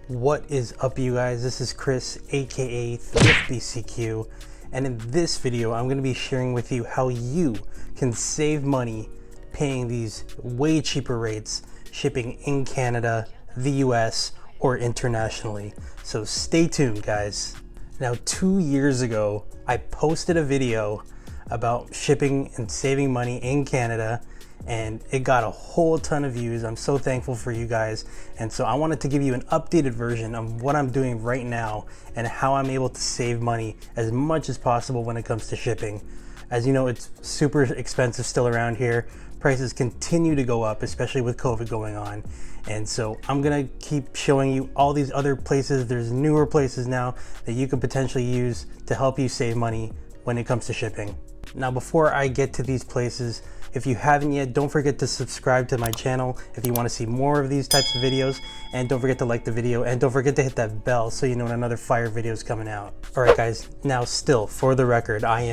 What is up, you guys? This is Chris, aka Thrift BCQ, and in this video I'm going to be sharing with you how you can save money paying these way cheaper rates shipping in Canada, the US, or internationally. So stay tuned, guys. Now, 2 years ago I posted a video about shipping and saving money in Canada, and it got a whole ton of views. I'm so thankful for you guys. And so I wanted to give you an updated version of what I'm doing right now and how I'm able to save money as much as possible when it comes to shipping. As you know, it's super expensive still around here. Prices continue to go up, especially with COVID going on. And so I'm gonna keep showing you all these other places. There's newer places now that you could potentially use to help you save money when it comes to shipping. Now, before I get to these places, if you haven't yet, don't forget to subscribe to my channel if you want to see more of these types of videos, and don't forget to like the video, and don't forget to hit that bell so you know when another fire video is coming out. All right, guys, now still, for the record, I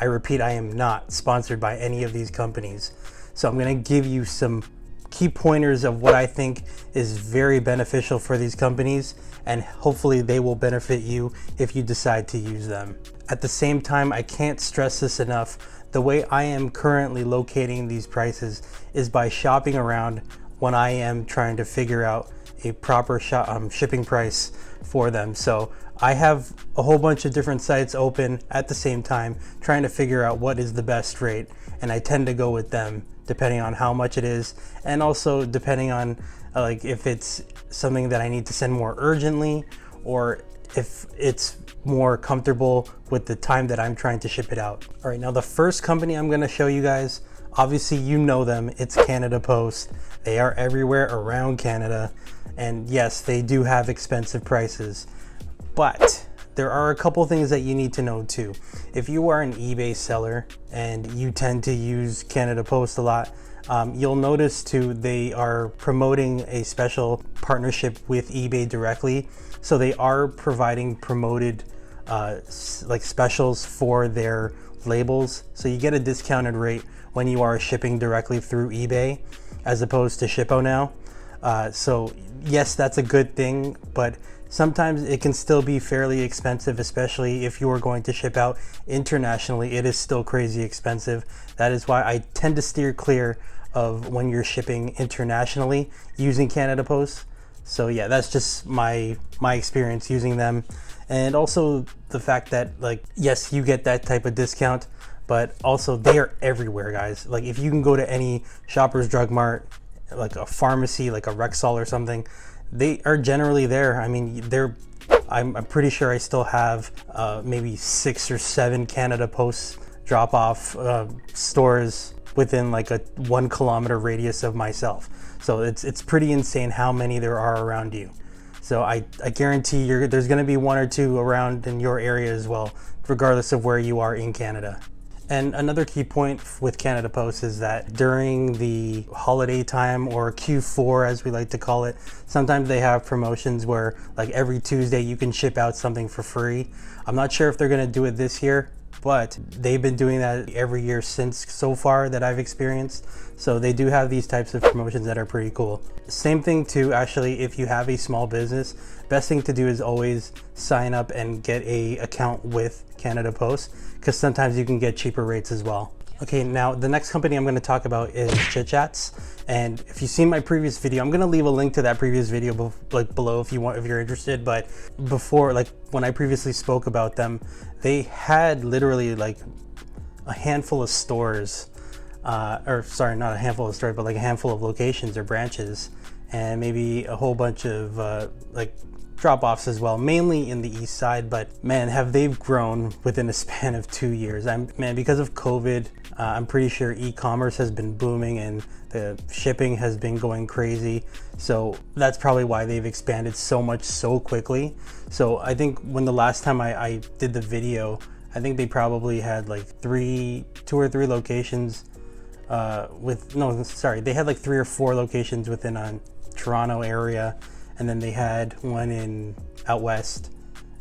repeat, I am not sponsored by any of these companies. So I'm going to give you some key pointers of what I think is very beneficial for these companies, and hopefully they will benefit you if you decide to use them. At the same time, I can't stress this enough. The way I am currently locating these prices is by shopping around when I am trying to figure out a proper shipping price for them. So I have a whole bunch of different sites open at the same time trying to figure out what is the best rate, and I tend to go with them depending on how much it is, and also depending on like if it's something that I need to send more urgently, or if it's more comfortable with the time that I'm trying to ship it out. All right, now the first company I'm going to show you guys, obviously you know them, it's Canada Post. They are everywhere around Canada, and yes, they do have expensive prices, but there are a couple things that you need to know too. If you are an eBay seller and you tend to use Canada Post a lot, you'll notice too they are promoting a special partnership with eBay directly. So they are providing promoted like specials for their labels. So you get a discounted rate when you are shipping directly through eBay as opposed to Shippo now. So yes, that's a good thing, but sometimes it can still be fairly expensive, especially if you are going to ship out internationally. It is still crazy expensive. That is why I tend to steer clear of when you're shipping internationally using Canada Post. So yeah, that's just my experience using them. And also the fact that, like, yes, you get that type of discount, but also they are everywhere, guys. Like, if you can go to any Shoppers Drug Mart, like a pharmacy, like a Rexall or something, they are generally there. I mean, I'm pretty sure I still have maybe 6 or 7 Canada Post drop-off stores within like a 1 kilometer radius of myself. So it's pretty insane how many there are around you. So I guarantee there's going to be 1 or 2 around in your area as well, regardless of where you are in Canada. And another key point with Canada Post is that during the holiday time, or Q4 as we like to call it, sometimes they have promotions where like every Tuesday you can ship out something for free. I'm not sure if they're going to do it this year, but they've been doing that every year since so far that I've experienced. So they do have these types of promotions that are pretty cool. Same thing too, actually, if you have a small business, best thing to do is always sign up and get a account with Canada Post, because sometimes you can get cheaper rates as well. Okay, now the next company I'm going to talk about is Chit Chats. And if you've seen my previous video, I'm going to leave a link to that previous video below if you're interested. But before, like when I previously spoke about them, they had literally like a handful of stores, or sorry, not a handful of stores, but like a handful of locations or branches, and maybe a whole bunch of like drop-offs as well, mainly in the east side. But man, have they grown within a span of 2 years. Man, because of COVID, I'm pretty sure e-commerce has been booming and the shipping has been going crazy. So that's probably why they've expanded so much so quickly. So I think when the last time I did the video, I think they probably had like 2 or 3 locations they had like 3 or 4 locations within Toronto area. And then they had one out west,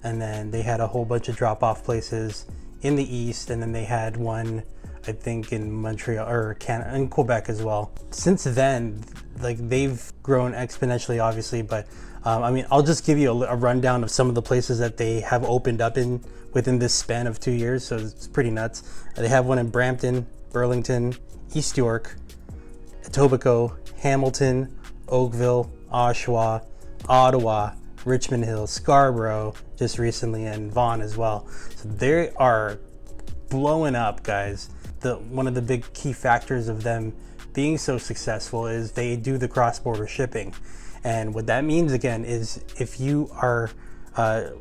and then they had a whole bunch of drop-off places in the east, and then they had one, I think, in Montreal or Canada, in Quebec as well. Since then, like, they've grown exponentially, obviously, but I mean, I'll just give you a rundown of some of the places that they have opened up in within this span of 2 years. So it's pretty nuts. They have one in Brampton, Burlington, East York, Etobicoke, Hamilton, Oakville, Oshawa, Ottawa, Richmond Hill, Scarborough just recently, and Vaughan as well. So they are blowing up, guys. One of the big key factors of them being so successful is they do the cross-border shipping. And what that means, again, is if you are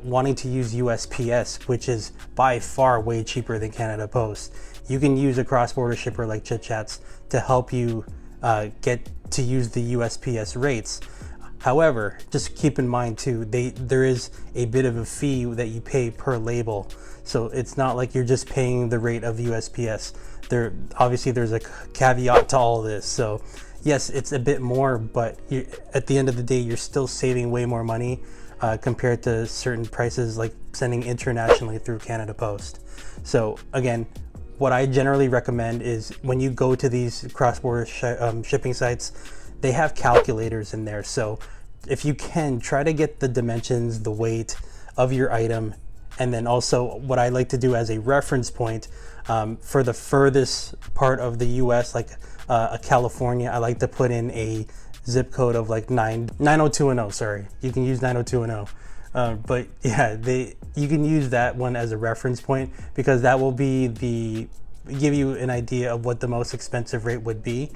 wanting to use USPS, which is by far way cheaper than Canada Post, you can use a cross-border shipper like Chit Chats to help you get to use the USPS rates. However, just keep in mind too, there is a bit of a fee that you pay per label. So it's not like you're just paying the rate of USPS. Obviously there's a caveat to all this. So yes, it's a bit more, but at the end of the day, you're still saving way more money compared to certain prices like sending internationally through Canada Post. So again, what I generally recommend is when you go to these cross-border shipping sites, they have calculators in there. So if you can, try to get the dimensions, the weight of your item. And then also what I like to do as a reference point for the furthest part of the US, like California, I like to put in a zip code of like 90210. Sorry, you can use 90210. But yeah, you can use that one as a reference point, because that will be give you an idea of what the most expensive rate would be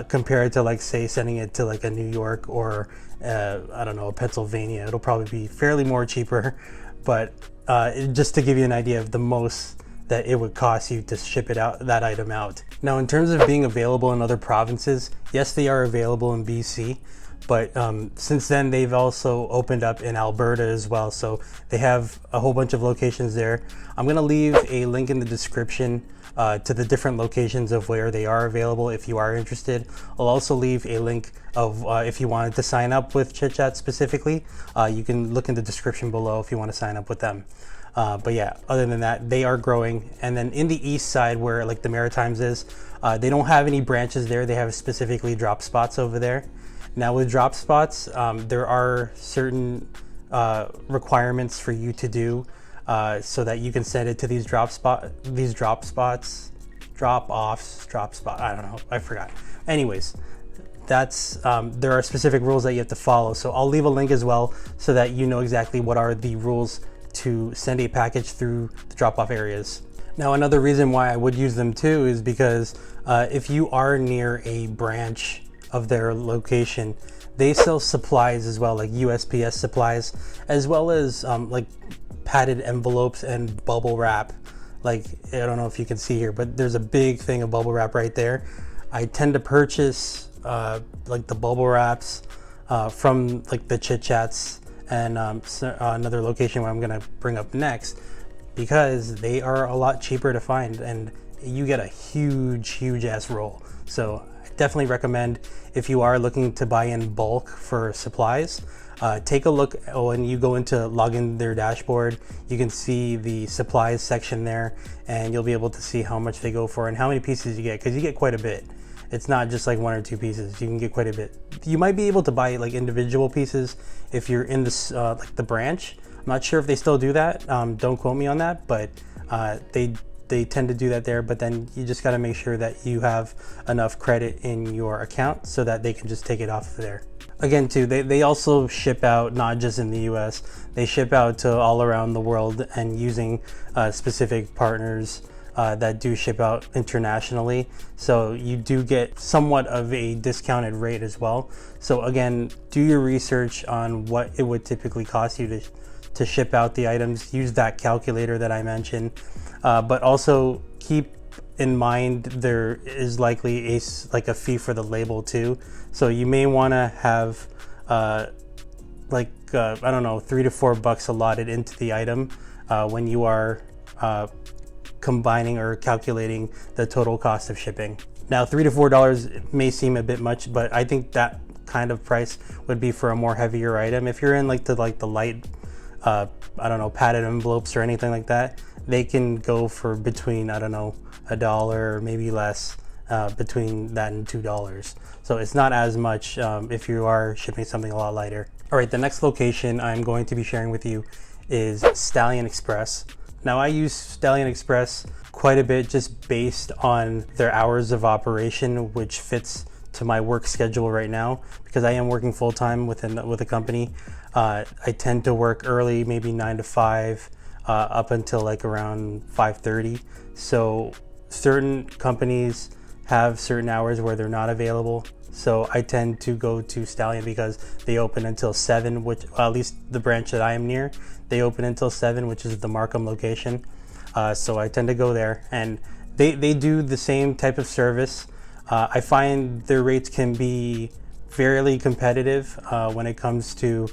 compared to, like, say, sending it to like a New York or I don't know, Pennsylvania. It'll probably be fairly more cheaper, but just to give you an idea of the most that it would cost you to ship that item out. Now, in terms of being available in other provinces, yes, they are available in BC, but since then they've also opened up in Alberta as well. So they have a whole bunch of locations there. I'm gonna leave a link in the description to the different locations of where they are available if you are interested. I'll also leave a link of if you wanted to sign up with Chit Chat specifically, you can look in the description below if you want to sign up with them. But yeah, other than that, they are growing. And then in the east side, where like the Maritimes is, they don't have any branches there. They have specifically drop spots over there. Now with drop spots, there are certain requirements for you to do so that you can send it to these drop offs, I don't know, I forgot. Anyways, there are specific rules that you have to follow. So I'll leave a link as well so that you know exactly what are the rules to send a package through the drop-off areas. Now, another reason why I would use them too is because if you are near a branch of their location, they sell supplies as well, like USPS supplies, as well as like padded envelopes and bubble wrap. Like, I don't know if you can see here, but there's a big thing of bubble wrap right there. I tend to purchase like the bubble wraps from like the Chit Chats and another location where I'm gonna bring up next, because they are a lot cheaper to find and you get a huge ass roll. So I definitely recommend, if you are looking to buy in bulk for supplies, take a look. When you go into log in their dashboard, you can see the supplies section there, and you'll be able to see how much they go for and how many pieces you get, because you get quite a bit. It's not just like 1 or 2 pieces. You can get quite a bit. You might be able to buy like individual pieces if you're in this like the branch. I'm not sure if they still do that. Don't quote me on that, but they tend to do that there. But then you just got to make sure that you have enough credit in your account so that they can just take it off of there. Again, too, they also ship out not just in the US. They ship out to all around the world, and using specific partners that do ship out internationally. So you do get somewhat of a discounted rate as well. So again, do your research on what it would typically cost you to ship out the items. Use that calculator that I mentioned, but also keep in mind there is likely a fee for the label too. So you may want to have I don't know, $3 to $4 allotted into the item when you are combining or calculating the total cost of shipping. Now, $3 to $4 may seem a bit much, but I think that kind of price would be for a more heavier item. If you're in the light, I don't know, padded envelopes or anything like that, they can go for between, I don't know, $1 or maybe less, between that and $2. So it's not as much if you are shipping something a lot lighter. All right, the next location I'm going to be sharing with you is Stallion Express. Now I use Stallion Express quite a bit just based on their hours of operation, which fits to my work schedule right now because I am working full-time with a company. I tend to work early, maybe 9 to 5, up until like around 5:30. So certain companies have certain hours where they're not available. So I tend to go to Stallion because they open until 7, which at least the branch that I am near, they open until 7, which is the Markham location. So I tend to go there, and they do the same type of service. I find their rates can be fairly competitive when it comes to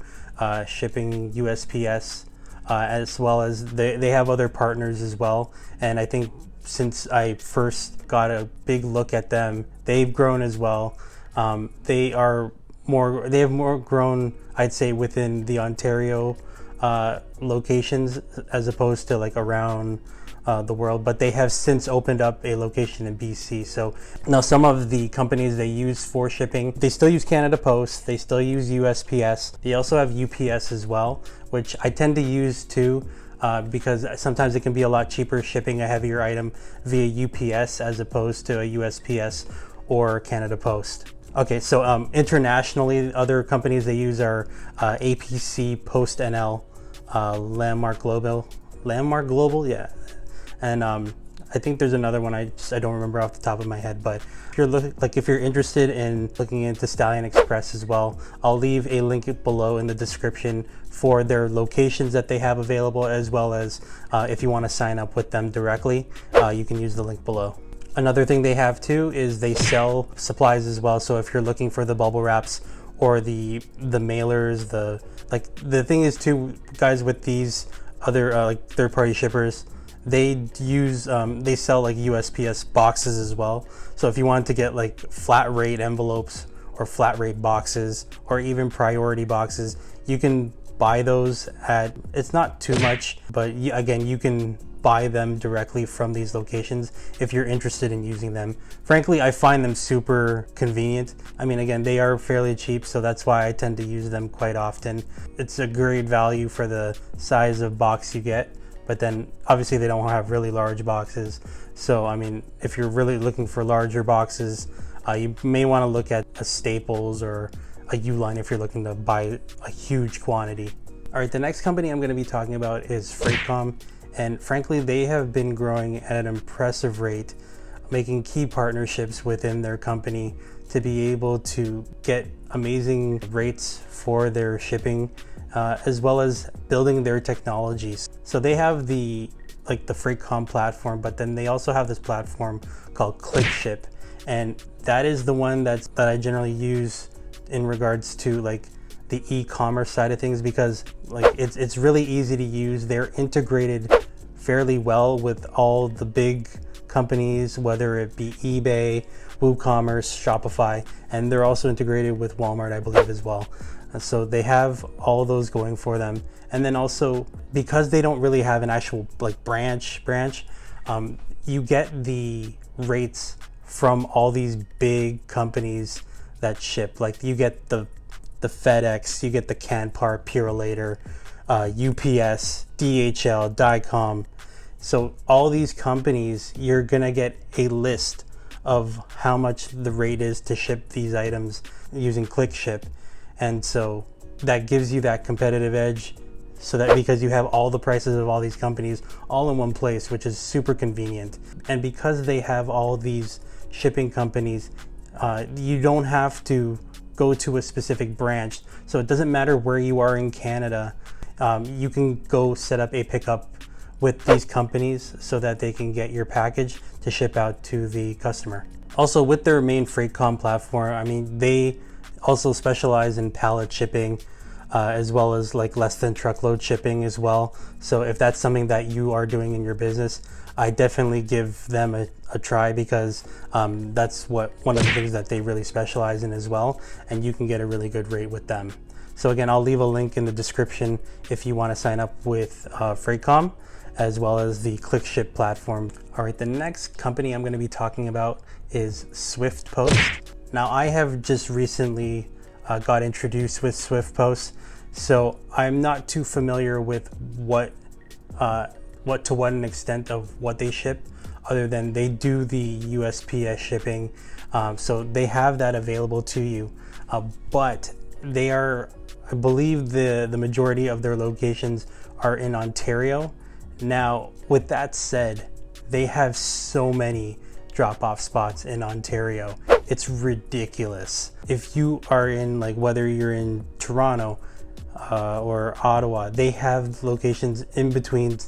shipping USPS, as well as they have other partners as well. And I think since I first got a big look at them, they've grown as well. They have more grown, I'd say, within the Ontario locations as opposed to like around the world, but they have since opened up a location in BC. So now some of the companies they use for shipping, they still use Canada Post, they still use USPS, they also have UPS as well, which I tend to use too, because sometimes it can be a lot cheaper shipping a heavier item via UPS as opposed to a USPS or Canada Post. Okay, so internationally, other companies they use are APC, Post NL, Landmark Global, yeah. And I think there's another one I don't remember off the top of my head. But if you're interested in looking into Stallion Express as well, I'll leave a link below in the description for their locations that they have available, as well as if you want to sign up with them directly, you can use the link below. Another thing they have too is they sell supplies as well. So if you're looking for the bubble wraps or the mailers, the thing is too, guys, with these other like third-party shippers, they sell like USPS boxes as well. So if you want to get like flat rate envelopes or flat rate boxes or even priority boxes, you can buy those at, it's not too much, but again, you can buy them directly from these locations if you're interested in using them. Frankly, I find them super convenient. I mean, again, they are fairly cheap, so that's why I tend to use them quite often. It's a great value for the size of box you get, but then obviously they don't have really large boxes. So, I mean, if you're really looking for larger boxes, you may want to look at a Staples or a Uline if you're looking to buy a huge quantity. All right, the next company I'm going to be talking about is Freightcom. And frankly, they have been growing at an impressive rate, making key partnerships within their company to be able to get amazing rates for their shipping, as well as building their technologies. So they have the Freightcom platform, but then they also have this platform called ClickShip. And that is the one that I generally use in regards to like the e-commerce side of things, because like it's really easy to use. They're integrated fairly well with all the big companies, whether it be eBay, WooCommerce, Shopify, and they're also integrated with Walmart, I believe, as well. So they have all those going for them. And then also, because they don't really have an actual like branch, you get the rates from all these big companies that ship. Like you get the FedEx, you get the Canpar, Purolator, UPS, DHL, DYKOM. So all these companies, you're gonna get a list of how much the rate is to ship these items using ClickShip. And so that gives you that competitive edge, so that because you have all the prices of all these companies all in one place, which is super convenient. And because they have all these shipping companies, you don't have to go to a specific branch. So it doesn't matter where you are in Canada, you can go set up a pickup with these companies so that they can get your package to ship out to the customer. Also, with their main Freightcom platform, I mean, they also specialize in pallet shipping, as well as like less than truckload shipping as well. So if that's something that you are doing in your business, I definitely give them a try, because that's one of the things that they really specialize in as well, and you can get a really good rate with them. So again, I'll leave a link in the description if you want to sign up with Freightcom, as well as the ClickShip platform. All right, the next company I'm going to be talking about is Swift Post. Now, I have just recently got introduced with Swift Post. So I'm not too familiar with what to what an extent of what they ship, other than they do the USPS shipping. So they have that available to you, but they are, I believe the majority of their locations are in Ontario. Now, with that said, they have so many drop-off spots in Ontario. It's ridiculous. If you are in, like, whether you're in Toronto or Ottawa, they have locations in between,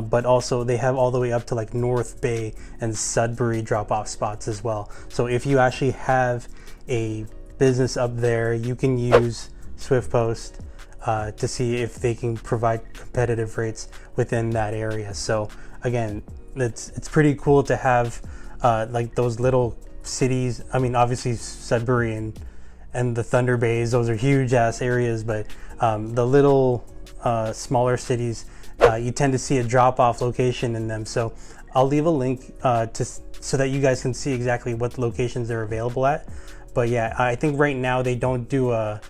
but also they have all the way up to like North Bay and Sudbury drop-off spots as well. So if you actually have a business up there, you can use Swift Post to see if they can provide competitive rates within that area. So again, it's pretty cool to have like those little cities. I mean, obviously Sudbury and the Thunder Bays, those are huge ass areas, but the little smaller cities, you tend to see a drop-off location in them. So I'll leave a link so that you guys can see exactly what locations they're available at. But yeah, I think right now they don't do a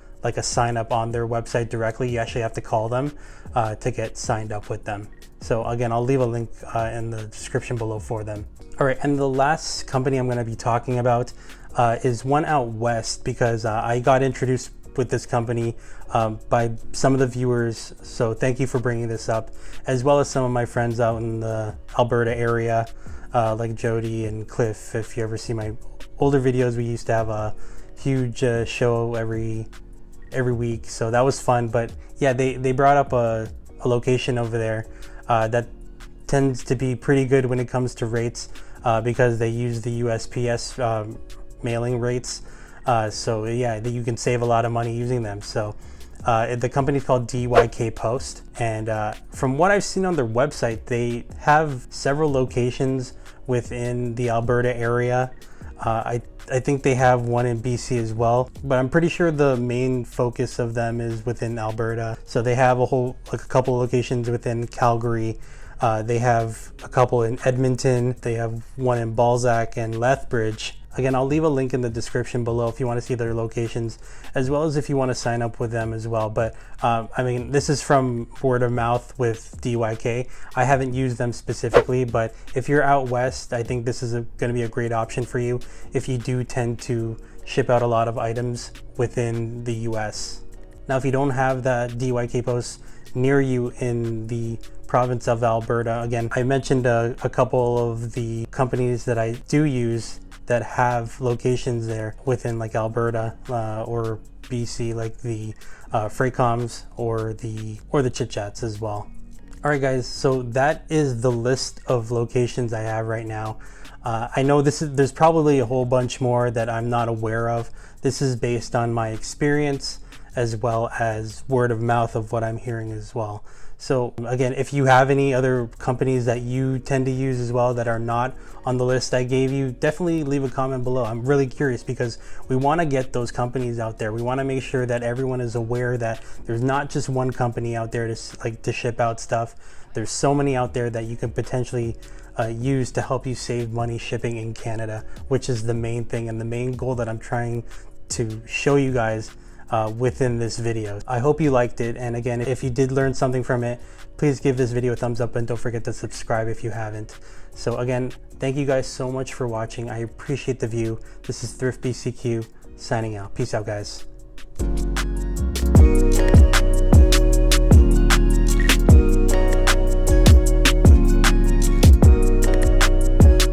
sign up on their website directly. You actually have to call them to get signed up with them. So again, I'll leave a link in the description below for them. All right, and the last company I'm going to be talking about is one out west, because I got introduced with this company by some of the viewers. So thank you for bringing this up, as well as some of my friends out in the Alberta area, like Jody and Cliff. If you ever see my older videos, we used to have a huge show every week, so that was fun. But yeah, they brought up a location over there that tends to be pretty good when it comes to rates, because they use the USPS mailing rates. So yeah, you can save a lot of money using them. So the company's called DYK Post, and from what I've seen on their website, they have several locations within the Alberta area. I think they have one in BC as well, but I'm pretty sure the main focus of them is within Alberta. So they have a couple locations within Calgary. They have a couple in Edmonton. They have one in Balzac and Lethbridge. Again, I'll leave a link in the description below if you want to see their locations, as well as if you want to sign up with them as well. But I mean, this is from word of mouth with DYK. I haven't used them specifically, but if you're out west, I think this is going to be a great option for you if you do tend to ship out a lot of items within the US. Now, if you don't have that DYK Post near you in the province of Alberta, again, I mentioned a couple of the companies that I do use that have locations there within like Alberta or BC, like the Freightcoms or the Chit Chats as well. All right, guys, so that is the list of locations I have right now. I know there's probably a whole bunch more that I'm not aware of. This is based on my experience as well as word of mouth of what I'm hearing as well. So again, if you have any other companies that you tend to use as well that are not on the list I gave you, definitely leave a comment below. I'm really curious, because we want to get those companies out there. We want to make sure that everyone is aware that there's not just one company out there to ship out stuff. There's so many out there that you can potentially use to help you save money shipping in Canada, which is the main thing and the main goal that I'm trying to show you guys within this video. I hope you liked it, and again, if you did learn something from it, please give this video a thumbs up and don't forget to subscribe if you haven't. So again, thank you guys so much for watching. I appreciate the view. This is Thrift BCQ signing out. Peace out, guys.